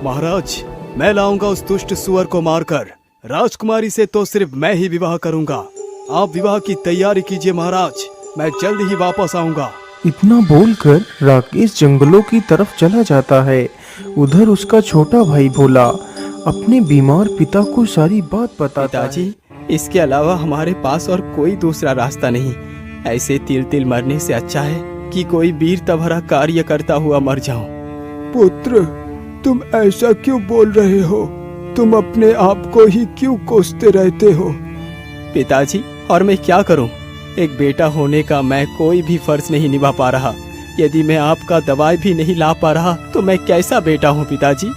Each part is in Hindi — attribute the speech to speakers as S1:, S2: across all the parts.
S1: महाराज, मैं लाऊंगा उस दुष्ट सुअर को मारकर। राजकुमारी से तो सिर्फ मैं ही विवाह करूंगा। आप विवाह की तैयारी कीजिए महाराज, मैं जल्द ही वापस आऊंगा।
S2: इतना बोलकर राकेश जंगलों की तरफ चला जाता है। उधर उसका छोटा भाई भोला अपने बीमार पिता को सारी बात बताता है।
S1: पिताजी, इसके अलावा हमारे पास और कोई दूसरा रास्ता नहीं। ऐसे तिल तिल मरने से अच्छा है कि कोई वीरता भरा कार्य करता हुआ मर जाऊं।
S3: पुत्र, तुम ऐसा क्यों बोल रहे हो? तुम अपने आप को ही क्यों कोसते रहते हो?
S1: पिताजी, और मैं क्या करूं? एक बेटा होने का मैं कोई भी फर्ज नहीं निभा पा रहा। यदि मैं आपका दवाई भी नहीं ला पा रहा तो मैं कैसा बेटा हूं पिताजी?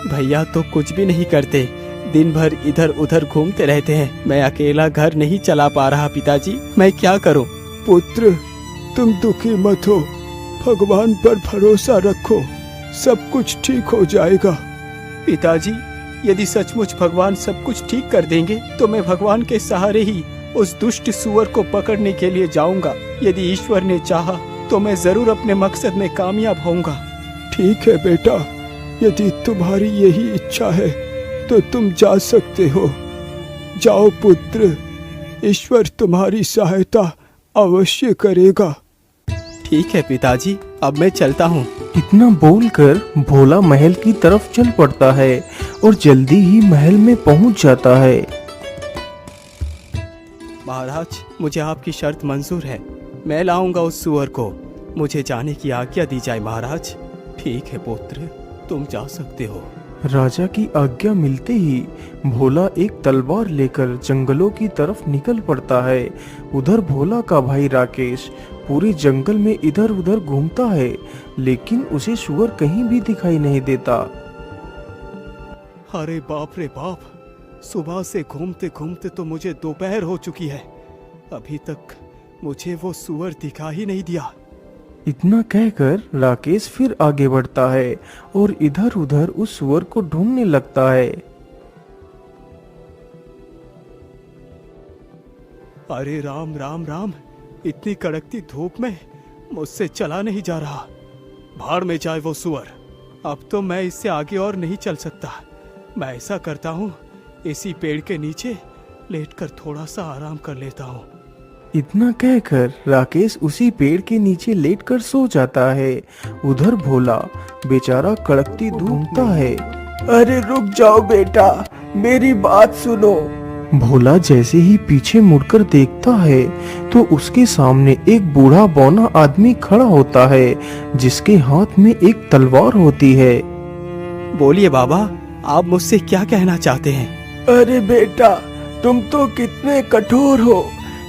S1: भैया तो कुछ भी नहीं करते, दिन भर इधर उधर घूमते रहते हैं। मैं अकेला घर नहीं चला पा रहा पिताजी, मैं क्या करूं?
S3: पुत्र, तुम दुखी मत हो, भगवान पर भरोसा रखो, सब कुछ ठीक हो जाएगा।
S1: पिताजी, यदि सचमुच भगवान सब कुछ ठीक कर देंगे तो मैं भगवान के सहारे ही उस दुष्ट सुअर को पकड़ने के लिए जाऊंगा। यदि ईश्वर ने चाहा तो मैं जरूर अपने मकसद में कामयाब होऊंगा।
S3: ठीक है बेटा, यदि तुम्हारी यही इच्छा है तो तुम जा सकते हो। जाओ पुत्र, ईश्वर तुम्हारी सहायता अवश्य करेगा।
S1: ठीक है पिताजी, अब मैं चलता हूँ।
S2: इतना बोलकर भोला महल की तरफ चल पड़ता है और जल्दी ही महल में पहुंच जाता है।
S1: महाराज, मुझे आपकी शर्त मंजूर है। मैं लाऊंगा उस सुअर को। मुझे जाने की आज्ञा दी जाए महाराज। ठीक है पुत्र, तुम जा सकते हो।
S2: राजा की आज्ञा मिलते ही भोला एक तलवार लेकर जंगलों की तरफ निकल पड़ता है। उधर भोला का भाई राकेश पूरे जंगल में इधर उधर घूमता है, लेकिन उसे सुअर कहीं भी दिखाई नहीं देता।
S1: अरे बाप रे बाप, सुबह से घूमते घूमते तो मुझे दोपहर हो चुकी है, अभी तक मुझे वो सुअर दिखा ही नहीं दिया।
S2: इतना कहकर राकेश फिर आगे बढ़ता है और इधर उधर उस सुअर को ढूंढने लगता है।
S1: अरे राम राम राम, इतनी कड़कती धूप में मुझसे चला नहीं जा रहा। भाड़ में जाए वो सुअर, अब तो मैं इससे आगे और नहीं चल सकता। मैं ऐसा करता हूँ, इसी पेड़ के नीचे लेटकर थोड़ा सा आराम कर लेता हूँ।
S2: इतना कहकर राकेश उसी पेड़ के नीचे लेटकर सो जाता है। उधर भोला बेचारा कड़कती ढूंढता है।
S3: अरे रुक जाओ बेटा, मेरी बात सुनो।
S2: भोला जैसे ही पीछे मुड़कर देखता है तो उसके सामने एक बूढ़ा बौना आदमी खड़ा होता है, जिसके हाथ में एक तलवार होती है।
S1: बोलिए बाबा, आप मुझसे क्या कहना चाहते हैं?
S3: अरे बेटा, तुम तो कितने कठोर हो।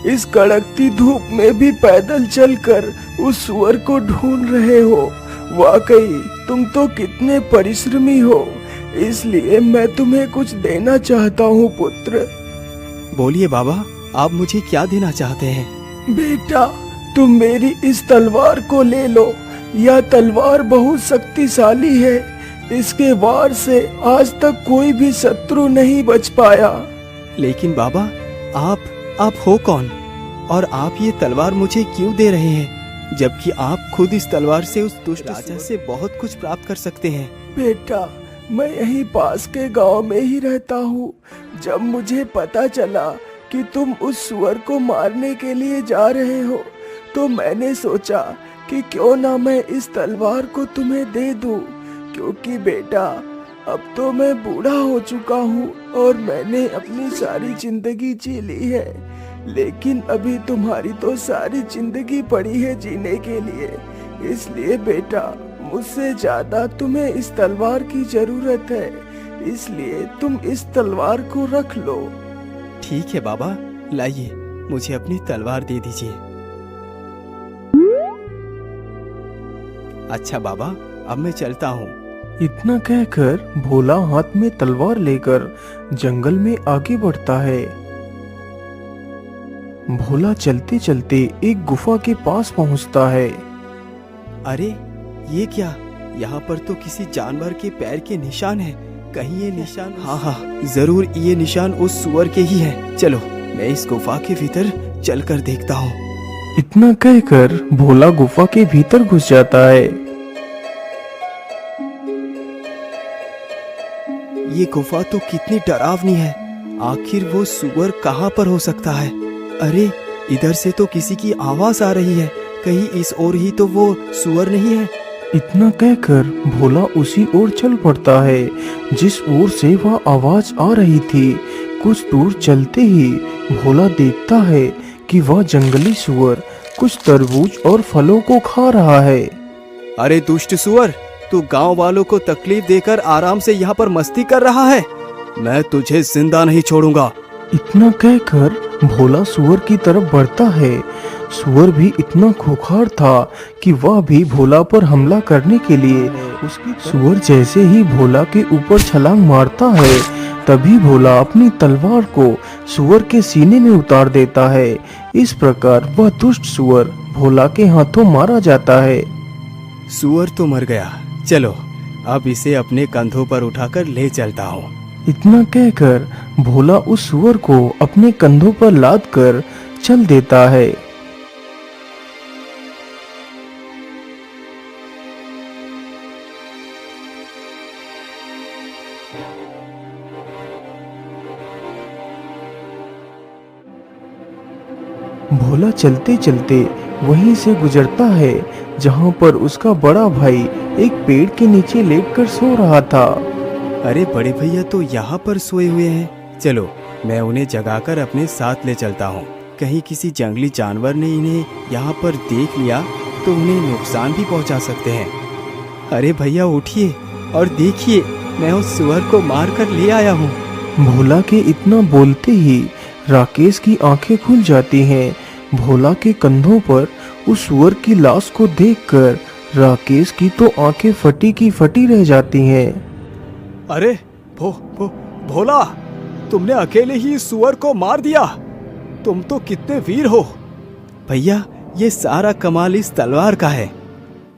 S3: इस कड़कती धूप में भी पैदल चलकर उस सुअर को ढूंढ रहे हो। वाकई तुम तो कितने परिश्रमी हो, इसलिए मैं तुम्हें कुछ देना चाहता हूँ पुत्र।
S1: बोलिए बाबा, आप मुझे क्या देना चाहते हैं?
S3: बेटा, तुम मेरी इस तलवार को ले लो। यह तलवार बहुत शक्तिशाली है, इसके वार से आज तक कोई भी शत्रु नहीं बच पाया।
S1: लेकिन बाबा, आप हो कौन, और आप ये तलवार मुझे क्यों दे रहे हैं, जबकि आप खुद इस तलवार से उस दुष्ट राजा से बहुत कुछ प्राप्त कर सकते हैं?
S3: बेटा, मैं यहीं पास के गांव में ही रहता हूँ। जब मुझे पता चला कि तुम उस सुअर को मारने के लिए जा रहे हो, तो मैंने सोचा कि क्यों ना मैं इस तलवार को तुम्हें दे दूं, क्योंकि बेटा अब तो मैं बूढ़ा हो चुका हूँ और मैंने अपनी सारी जिंदगी जी ली है, लेकिन अभी तुम्हारी तो सारी जिंदगी पड़ी है जीने के लिए। इसलिए बेटा, मुझसे ज्यादा तुम्हें इस तलवार की जरूरत है, इसलिए तुम इस तलवार को रख लो।
S1: ठीक है बाबा, लाइए, मुझे अपनी तलवार दे दीजिए। अच्छा बाबा, अब मैं चलता हूँ।
S2: इतना कहकर भोला हाथ में तलवार लेकर जंगल में आगे बढ़ता है। भोला चलते चलते एक गुफा के पास पहुंचता है।
S1: अरे ये क्या, यहाँ पर तो किसी जानवर के पैर के निशान हैं। कहीं ये निशान, हाँ, जरूर ये निशान उस सुअर के ही हैं। चलो, मैं इस गुफा के भीतर चलकर देखता हूँ।
S2: इतना कहकर भोला गुफा के भीतर घुस जाता है।
S1: ये गुफा तो कितनी डरावनी है। आखिर वो सुअर कहाँ पर हो सकता है? अरे इधर से तो किसी की आवाज आ रही है, कहीं इस ओर ही तो वो सुअर नहीं है?
S2: इतना कहकर भोला उसी ओर चल पड़ता है जिस ओर से वह आवाज आ रही थी। कुछ दूर चलते ही भोला देखता है कि वह जंगली सुअर कुछ तरबूज और फलों को खा रहा है।
S1: अरे दुष्ट सुअर, तू गांव वालों को तकलीफ देकर आराम से यहाँ पर मस्ती कर रहा है। मैं तुझे जिंदा नहीं छोड़ूंगा।
S2: इतना कहकर भोला सुअर की तरफ बढ़ता है। सुअर भी इतना खूंखार था कि वह भी भोला पर हमला करने के लिए उसकी सुअर जैसे ही भोला के ऊपर छलांग मारता है, तभी भोला अपनी तलवार को सुअर के सीने में उतार देता है। इस प्रकार वह दुष्ट सुअर भोला के हाथों मारा जाता है।
S1: सुअर तो मर गया, चलो अब इसे अपने कंधों पर उठाकर ले चलता हूँ।
S2: इतना कहकर भोला उस सुअर को अपने कंधों पर लाद कर चल देता है। भोला चलते चलते वहीं से गुजरता है जहां पर उसका बड़ा भाई एक पेड़ के नीचे लेटकर सो रहा था।
S1: अरे बड़े भैया तो यहाँ पर सोए हुए हैं, चलो मैं उन्हें जगाकर अपने साथ ले चलता हूँ। कहीं किसी जंगली जानवर ने इन्हें यहाँ पर देख लिया तो उन्हें नुकसान भी पहुँचा सकते हैं। अरे भैया उठिए और देखिए, मैं उस सुअर को मार कर ले आया हूँ।
S2: भोला के इतना बोलते ही राकेश की आंखें खुल जाती हैं। भोला के कंधों पर उस सुअर की लाश को देखकर राकेश की तो आंखें फटी की फटी रह जाती हैं।
S1: अरे भोला, तुमने अकेले ही इस सुअर को मार दिया। तुम तो कितने वीर हो। भैया ये सारा कमाल इस तलवार का है।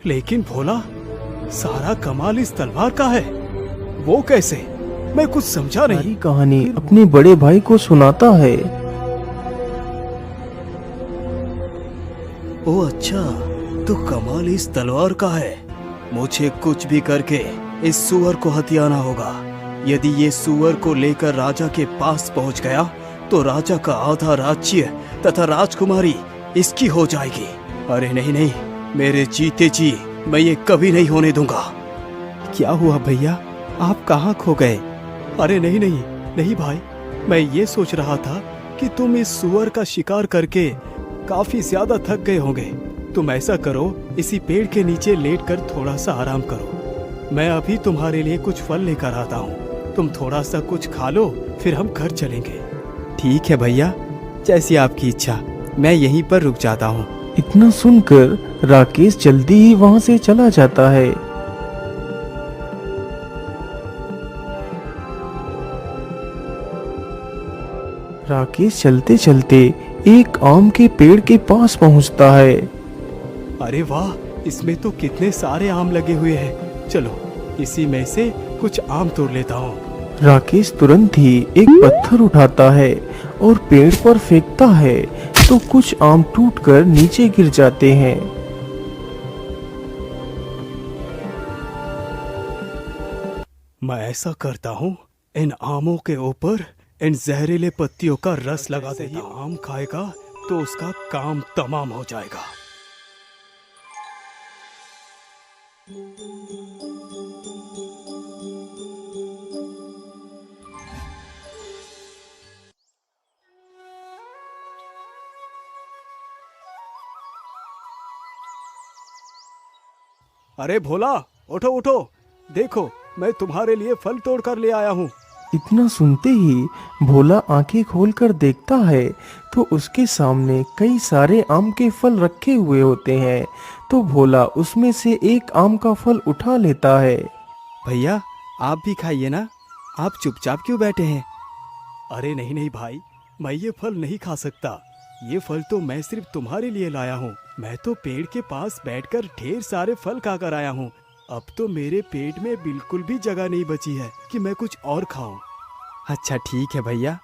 S1: लेकिन भोला, सारा कमाल इस तलवार का है, वो कैसे? मैं कुछ समझा नहीं।
S2: सारी कहानी अपने बड़े भाई को सुनाता है।
S1: ओ अच्छा, तो कमाल इस तलवार का है। मुझे कुछ भी करके इस सुअर को हथियाना होगा। यदि ये सुअर को लेकर राजा के पास पहुंच गया तो राजा का आधा राज्य तथा राजकुमारी इसकी हो जाएगी। अरे नहीं नहीं, मेरे जीते जी मैं ये कभी नहीं होने दूंगा। क्या हुआ भैया, आप कहाँ खो गए? अरे नहीं नहीं नहीं भाई, मैं ये सोच रहा था कि तुम इस सुअर का शिकार करके काफी ज्यादा थक गए होंगे। तुम ऐसा करो, इसी पेड़ के नीचे लेटकर थोड़ा सा आराम करो। मैं अभी तुम्हारे लिए कुछ फल लेकर आता हूँ। तुम थोड़ा सा कुछ खा लो, फिर हम घर चलेंगे। ठीक है भैया, जैसी आपकी इच्छा, मैं यहीं पर रुक जाता हूँ।
S2: इतना सुनकर राकेश जल्दी ही वहां से चला जाता है। राकेश चलते चलते एक आम के पेड़ के पास पहुंचता है।
S1: अरे वाह, इसमें तो कितने सारे आम लगे हुए हैं। चलो इसी में से कुछ आम तोड़ लेता हूँ।
S2: राकेश तुरंत ही एक पत्थर उठाता है और पेड़ पर फेंकता है तो कुछ आम टूटकर नीचे गिर जाते हैं।
S1: मैं ऐसा करता हूँ, इन आमों के ऊपर इन जहरीले पत्तियों का रस लगा देता हूँ। आम खाएगा तो उसका काम तमाम हो जाएगा। अरे भोला, उठो उठो, देखो मैं तुम्हारे लिए फल तोड़ कर ले आया हूँ।
S2: इतना सुनते ही भोला आंखें खोलकर देखता है तो उसके सामने कई सारे आम के फल रखे हुए होते हैं। तो भोला उसमें से एक आम का फल उठा लेता है।
S1: भैया आप भी खाइए ना, आप चुपचाप क्यों बैठे हैं? अरे नहीं नहीं भाई, मैं ये फल नहीं खा सकता। ये फल तो मैं सिर्फ तुम्हारे लिए लाया हूँ। मैं तो पेड़ के पास बैठकर ढेर सारे फल खाकर आया हूँ। अब तो मेरे पेट में बिल्कुल भी जगह नहीं बची है कि मैं कुछ और खाऊं। अच्छा ठीक है भैया,